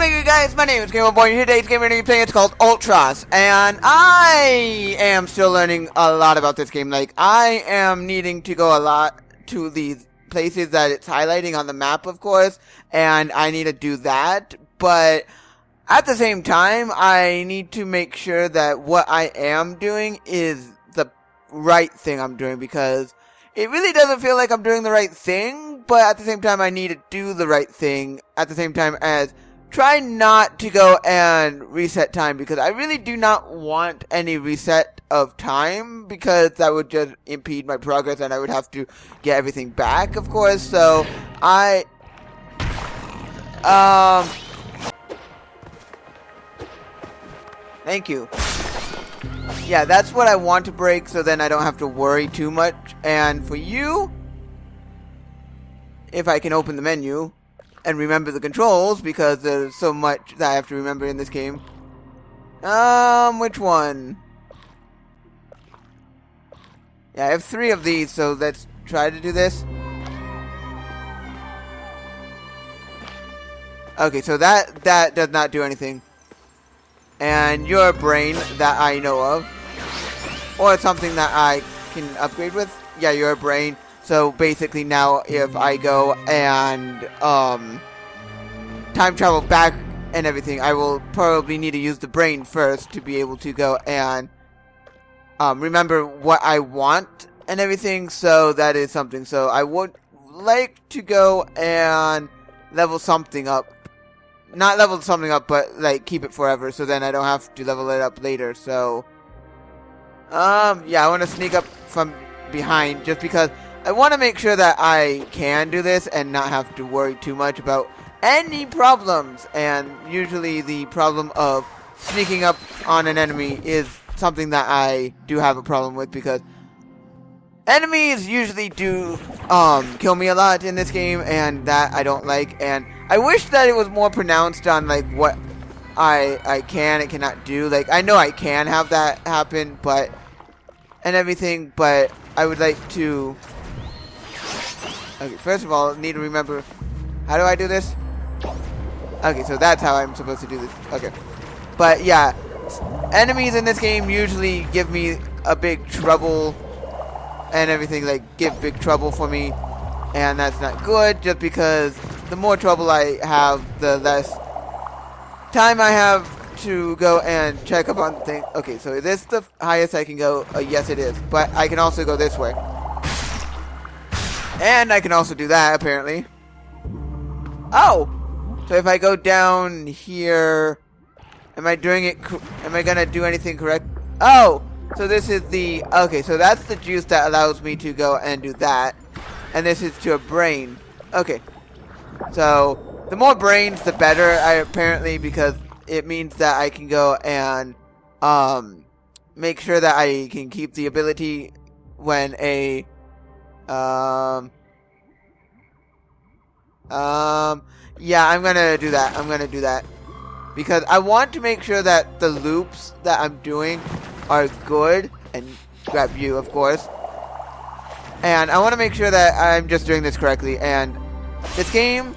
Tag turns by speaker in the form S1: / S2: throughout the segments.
S1: Welcome you guys, my name is GamerBoy, and today's game we're going to be playing, it's called Ultros, and I am still learning a lot about this game. Like, I am needing to go a lot to these places that it's highlighting on the map, of course, and I need to do that, but at the same time, I need to make sure that what I am doing is the right thing I'm doing, because it really doesn't feel like I'm doing the right thing, but at the same time, I need to do the right thing at the same time as try not to go and reset time, because I really do not want any reset of time, because that would just impede my progress and I would have to get everything back, of course. So thank you. Yeah, that's what I want to break, so then I don't have to worry too much. And for you, if I can open the menu and remember the controls, because there's so much that I have to remember in this game. Which one? Yeah, I have 3 of these, so let's try to do this. Okay, so that does not do anything. And your brain that I know of, or something that I can upgrade with. Yeah, your brain. So basically now if I go and time travel back and everything, I will probably need to use the brain first to be able to go and remember what I want and everything. So that is something. So I would like to go and level something up. Not level something up, but like keep it forever, so then I don't have to level it up later. So yeah, I want to sneak up from behind just because I want to make sure that I can do this and not have to worry too much about any problems. And usually the problem of sneaking up on an enemy is something that I do have a problem with, because enemies usually do kill me a lot in this game, and that I don't like. And I wish that it was more pronounced on like what I can and cannot do. Like, I know I can have that happen, but and everything, but I would like to. Okay, first of all, I need to remember, how do I do this? Okay, so that's how I'm supposed to do this. Okay, but yeah, enemies in this game usually give me a big trouble and everything, like give big trouble for me, and that's not good, just because the more trouble I have, the less time I have to go and check up on things. Okay, so is this the highest I can go? Yes, it is. But I can also go this way. And I can also do that, apparently. Oh! So if I go down here, am I doing it? Am I gonna do anything correct? Oh! So this is the... Okay, so that's the juice that allows me to go and do that. And this is to a brain. Okay. So, the more brains, the better, apparently, because it means that I can go and make sure that I can keep the ability when a yeah, I'm gonna do that. I'm gonna do that because I want to make sure that the loops that I'm doing are good, and grab you, of course. And I want to make sure that I'm just doing this correctly. And this game,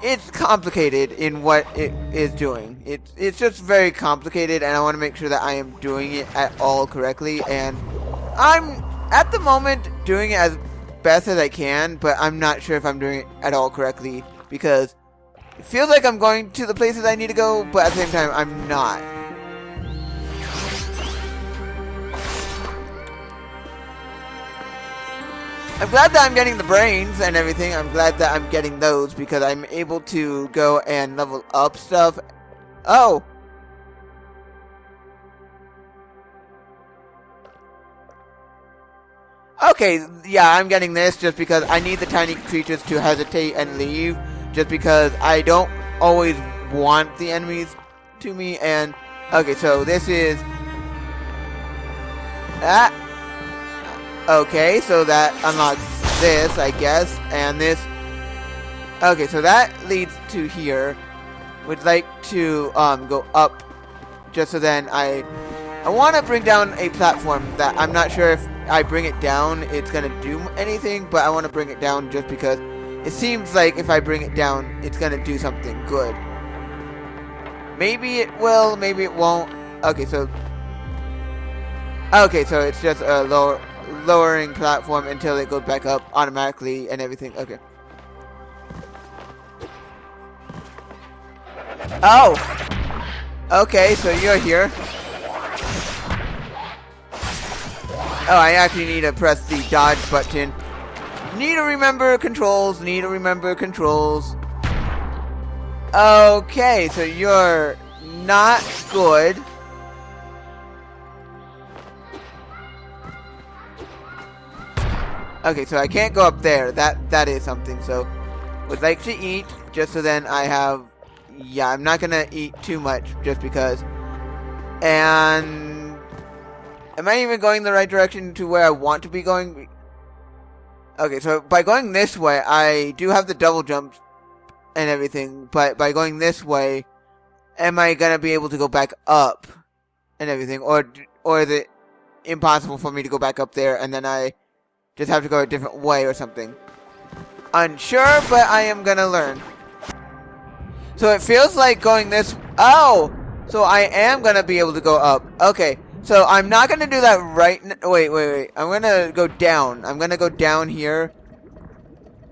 S1: it's complicated in what it is doing. It's just very complicated, and I want to make sure that I am doing it at all correctly. And I'm, at the moment, doing it as best as I can, but I'm not sure if I'm doing it at all correctly, because it feels like I'm going to the places I need to go, but at the same time, I'm not. I'm glad that I'm getting the brains and everything. I'm glad that I'm getting those, because I'm able to go and level up stuff. Oh! Okay, yeah, I'm getting this just because I need the tiny creatures to hesitate and leave, just because I don't always want the enemies to me. And okay, so this is that. Okay, so that unlocks this, I guess, and this. Okay, so that leads to here. Would like to go up, just so then I want to bring down a platform that I'm not sure if I bring it down it's gonna do anything, but I want to bring it down just because it seems like if I bring it down it's gonna do something good. Maybe it will, maybe it won't. Okay, so it's just a lowering platform until it goes back up automatically and everything. Okay. Oh! Okay, so you're here. Oh, I actually need to press the dodge button. Need to remember controls, Okay, so you're not good. Okay, so I can't go up there. That is something. So, would like to eat, just so then I have... Yeah, I'm not gonna eat too much, just because. And... Am I even going the right direction to where I want to be going? Okay, so by going this way, I do have the double jumps and everything, but by going this way, am I gonna be able to go back up and everything? Or is it impossible for me to go back up there and then I just have to go a different way or something? Unsure, but I am gonna learn. So it feels like going this... Oh! So I am gonna be able to go up. Okay. So I'm not gonna do that right... Wait. I'm gonna go down. I'm gonna go down here.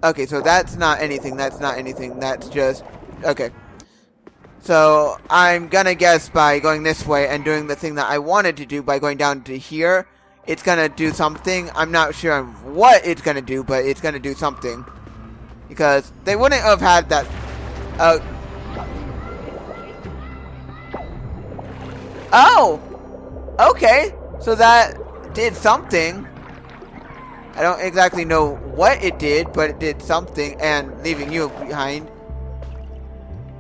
S1: Okay, so that's not anything. That's just... Okay. So I'm gonna guess by going this way and doing the thing that I wanted to do by going down to here, it's gonna do something. I'm not sure what it's gonna do, but it's gonna do something. Because they wouldn't have had that... Oh! Okay, so that did something. I don't exactly know what it did, but it did something, and leaving you behind.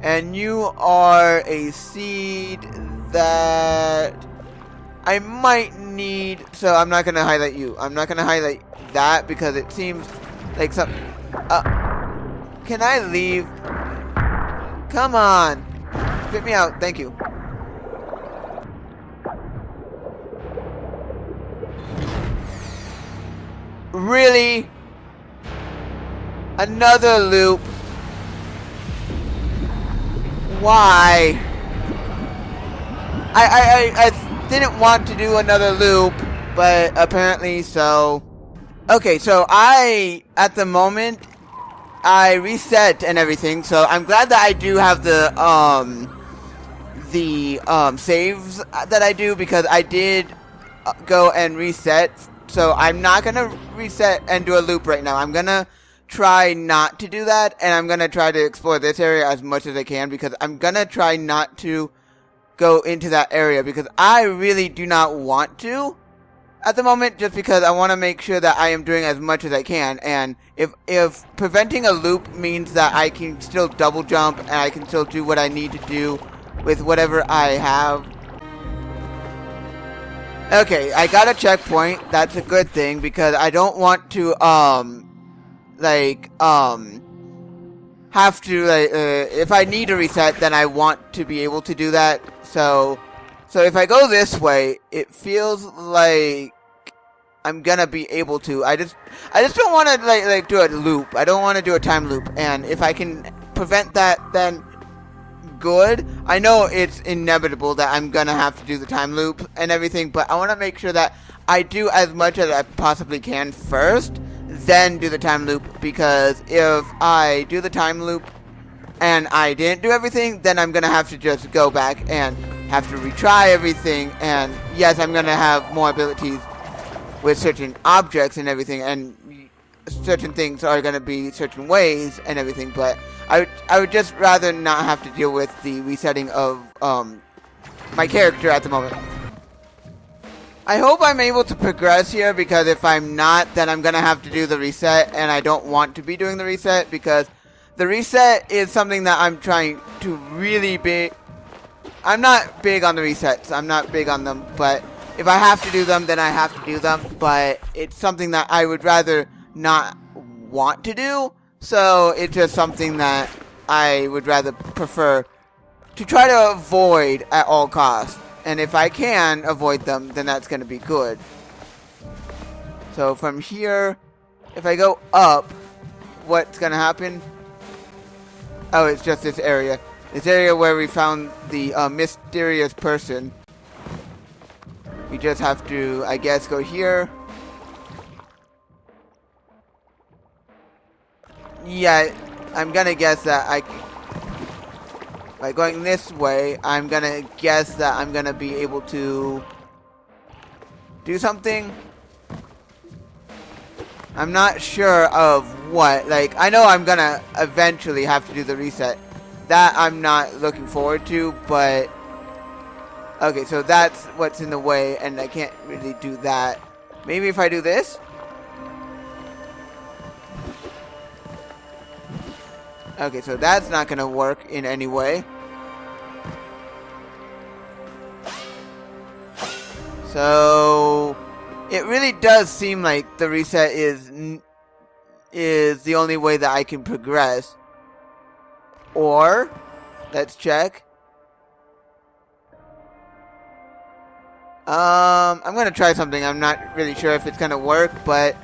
S1: And you are a seed that I might need, so I'm not going to highlight you. I'm not going to highlight that because it seems like some... can I leave? Come on. Spit me out, thank you. Really? Another loop? Why? I didn't want to do another loop, but apparently so. Okay, so at the moment, I reset and everything, so I'm glad that I do have the saves that I do, because I did go and reset. So I'm not going to reset and do a loop right now. I'm going to try not to do that, and I'm going to try to explore this area as much as I can, because I'm going to try not to go into that area, because I really do not want to at the moment, just because I want to make sure that I am doing as much as I can. And if preventing a loop means that I can still double jump and I can still do what I need to do with whatever I have. Okay, I got a checkpoint. That's a good thing, because I don't want to, have to, if I need to reset, then I want to be able to do that. So if I go this way, it feels like I'm gonna be able to. I just don't want to, do a loop. I don't want to do a time loop. And if I can prevent that, then good. I know it's inevitable that I'm gonna have to do the time loop and everything, but I want to make sure that I do as much as I possibly can first, then do the time loop, because if I do the time loop and I didn't do everything, then I'm gonna have to just go back and have to retry everything. And yes, I'm gonna have more abilities with certain objects and everything, and certain things are gonna be certain ways and everything, but I would just rather not have to deal with the resetting of my character at the moment. I hope I'm able to progress here, because if I'm not, then I'm gonna have to do the reset, and I don't want to be doing the reset, because the reset is something that I'm trying to really be... I'm not big on the resets. I'm not big on them, but if I have to do them, then I have to do them, but it's something that I would rather not want to do. So it's just something that I would rather prefer to try to avoid at all costs. And if I can avoid them, then that's going to be good. So from here, if I go up, what's going to happen? Oh, it's just this area. This area where we found the mysterious person. We just have to, I guess, go here. Yeah, I'm gonna guess that by going this way, I'm gonna guess that I'm gonna be able to do something. I'm not sure of what. Like, I know I'm gonna eventually have to do the reset. That I'm not looking forward to, but... Okay, so that's what's in the way, and I can't really do that. Maybe if I do this? Okay, so that's not gonna work in any way. So... It really does seem like the reset is the only way that I can progress. Or, let's check. I'm gonna try something. I'm not really sure if it's gonna work, but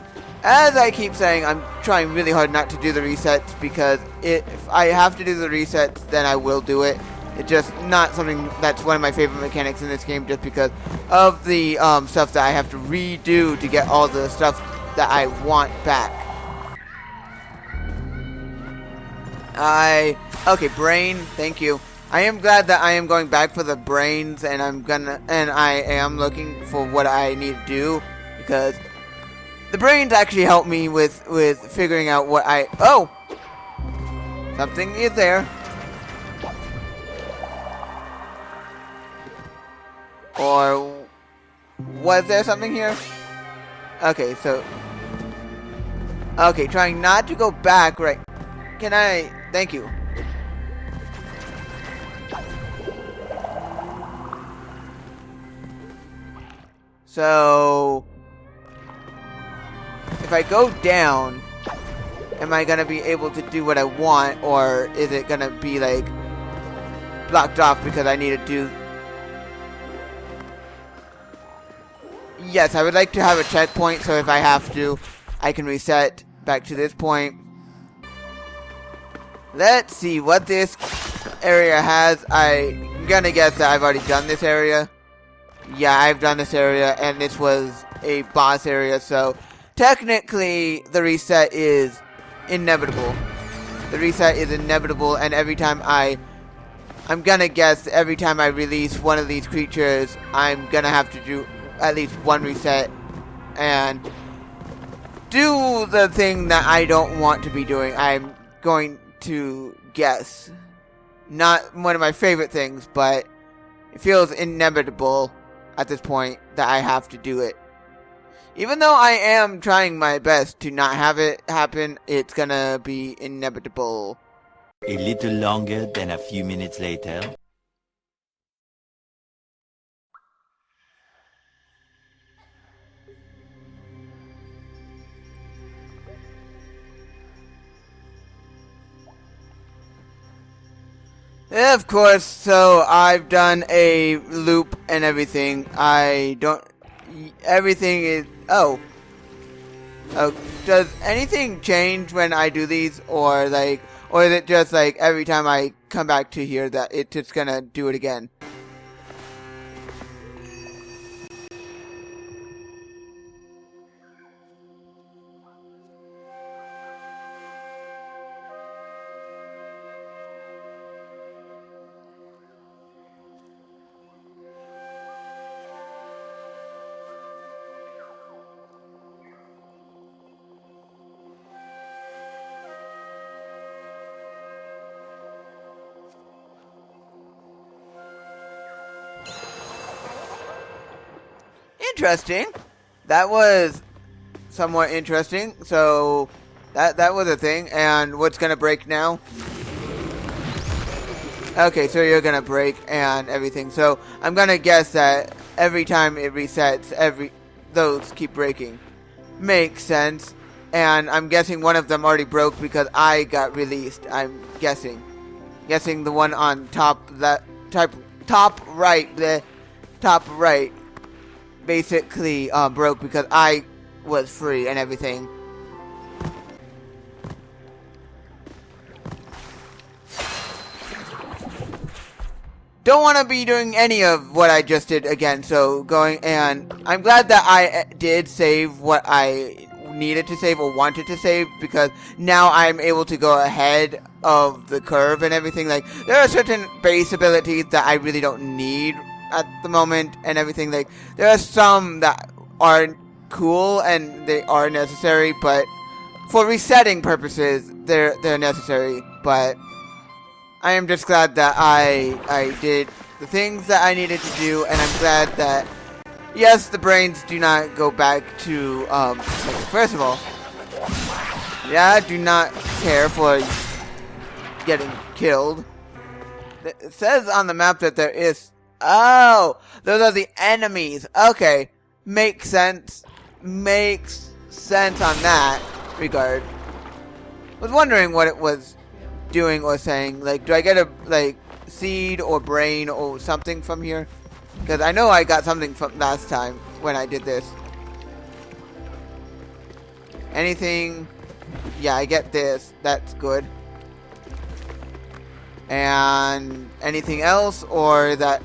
S1: as I keep saying, I'm trying really hard not to do the resets, because if I have to do the resets, then I will do it. It's just not something that's one of my favorite mechanics in this game, just because of the stuff that I have to redo to get all the stuff that I want back. Okay, brain, thank you. I am glad that I am going back for the brains, and I am looking for what I need to do, because the brains actually help me with figuring out what oh! Something is there. Or was there something here? Okay, so... Okay, trying not to go back, right? Can I... Thank you. So... If I go down, am I gonna be able to do what I want? Or is it gonna be, like, blocked off because I need to do... Yes, I would like to have a checkpoint, so if I have to, I can reset back to this point. Let's see what this area has. I'm gonna guess that I've already done this area. Yeah, I've done this area, and this was a boss area, so technically the reset is inevitable. The reset is inevitable, and every time I'm gonna guess every time I release one of these creatures, I'm gonna have to do at least one reset and do the thing that I don't want to be doing. I'm going to guess. Not one of my favorite things, but it feels inevitable at this point that I have to do it. Even though I am trying my best to not have it happen, it's gonna be inevitable.
S2: A little longer than a few minutes later.
S1: Of course, so I've done a loop and everything. Everything is... Oh. Does anything change when I do these? Or is it just like every time I come back to here that it's just gonna do it again? Interesting. That was somewhat interesting. So that was a thing. And what's gonna break now? Okay, so you're gonna break and everything. So I'm gonna guess that every time it resets, those keep breaking. Makes sense. And I'm guessing one of them already broke because I got released. I'm guessing the one on top top right basically broke because I was free and everything. don't want to be doing any of what I just did again. So going, and I'm glad that I did save what I needed to save or wanted to save, because now I'm able to go ahead of the curve and everything. Like, there are certain base abilities that I really don't need at the moment and everything. Like, there are some that are cool and they are necessary, but for resetting purposes they're necessary. But I am just glad that I did the things that I needed to do, and I'm glad that, yes, the brains do not go back to, first of all, yeah, I do not care for getting killed. It says on the map that there is, oh, those are the enemies. Okay, makes sense on that regard. Was wondering what it was doing or saying. Like, do I get a, like, seed or brain or something from here? Because I know I got something from last time when I did this. Anything? Yeah, I get this. That's good. And anything else, or that?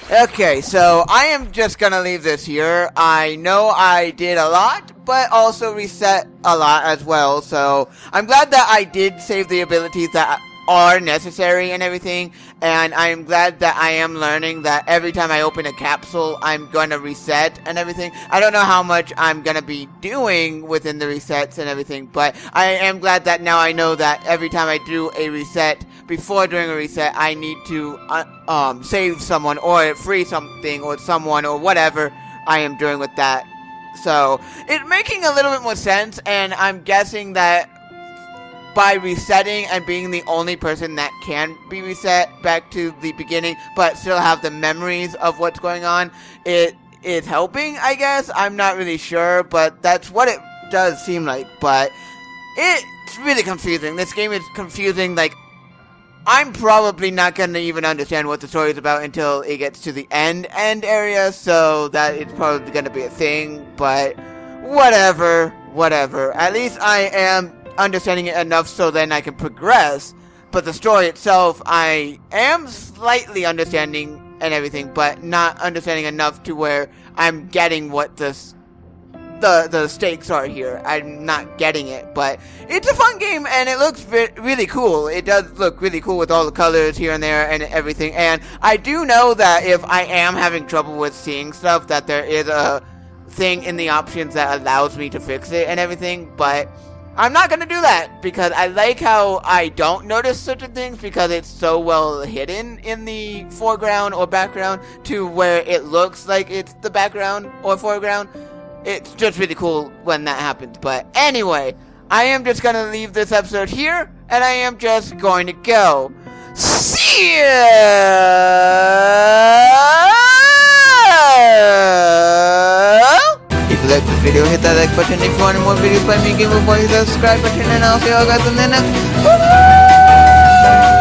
S1: Okay, so I am just gonna leave this here. I know I did a lot, but also reset a lot as well. So I'm glad that I did save the abilities that are necessary and everything. And I'm glad that I am learning that every time I open a capsule, I'm going to reset and everything. I don't know how much I'm going to be doing within the resets and everything, but I am glad that now I know that every time I do a reset, before doing a reset, I need to save someone or free something or someone or whatever I am doing with that. So it's making a little bit more sense, and I'm guessing that by resetting and being the only person that can be reset back to the beginning but still have the memories of what's going on, it is helping, I guess. I'm not really sure, but that's what it does seem like. But it's really confusing. This game is confusing. Like, I'm probably not going to even understand what the story is about until it gets to the end area, so that it's probably going to be a thing, but whatever. At least I am understanding it enough so then I can progress. But the story itself, I am slightly understanding and everything, but not understanding enough to where I'm getting what the stakes are here. I'm not getting it, but it's a fun game and it looks really cool. It does look really cool with all the colors here and there and everything. And I do know that if I am having trouble with seeing stuff, that there is a thing in the options that allows me to fix it and everything, but I'm not going to do that because I like how I don't notice certain things because it's so well hidden in the foreground or background to where it looks like it's the background or foreground. It's just really cool when that happens. But anyway, I am just going to leave this episode here, and I am just going to go. See ya! If you like this video, hit that like button. If you want more videos by me, GamerBoy, hit the subscribe button, and I'll see you all guys in the next one.